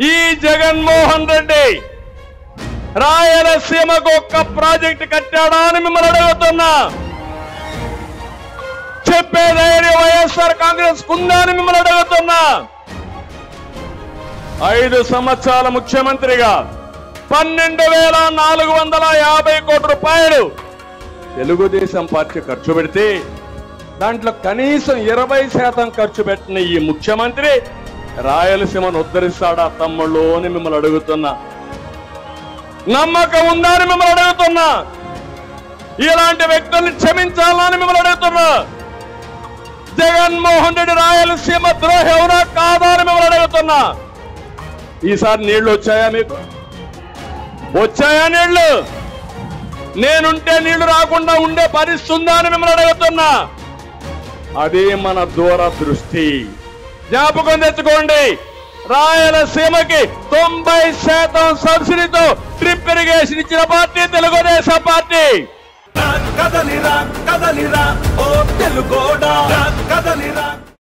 ఈ జగన్మోహన్ రెడ్డి రాయలసీమకు ఒక్క ప్రాజెక్టు కట్టాడా అని మిమ్మల్ని అడుగుతున్నా. చెప్పే ధైర్యం వైఎస్ఆర్ కాంగ్రెస్ ఉందా అని మిమ్మల్ని అడుగుతున్నా. 5 సంవత్సరాల ముఖ్యమంత్రిగా 12,450 కోట్ల రూపాయలు తెలుగుదేశం పార్టీ ఖర్చు పెడితే దాంట్లో కనీసం 20% ఖర్చు పెట్టిన ఈ ముఖ్యమంత్రి రాయలసీమను ఉద్ధరిస్తాడా తమ్ముళ్ళు అని మిమ్మల్ని అడుగుతున్నా. నమ్మకం ఉందా అని మిమ్మల్ని అడుగుతున్నా. ఇలాంటి వ్యక్తుల్ని క్షమించాలని మిమ్మల్ని అడుగుతున్నా. జగన్మోహన్ రెడ్డి రాయలసీమ ద్రోహి అవునా కాదా అని మిమ్మల్ని అడుగుతున్నా. ఈసారి నీళ్లు వచ్చాయా? మీకు వచ్చాయా నీళ్లు? నేనుంటే నీళ్లు రాకుండా ఉండే పరిస్థితి ఉందా అని మిమ్మల్ని అడుగుతున్నా. అదే మన దూరదృష్టి. జ్ఞాపకం తెచ్చుకోండి, రాయలసీమకి 90% సబ్సిడీతో డ్రిప్ ఇరిగేషన్ ఇచ్చిన పార్టీ తెలుగుదేశం పార్టీ. కదలిరా కదలిరా ఓ తెలుగోడా కదలిరా.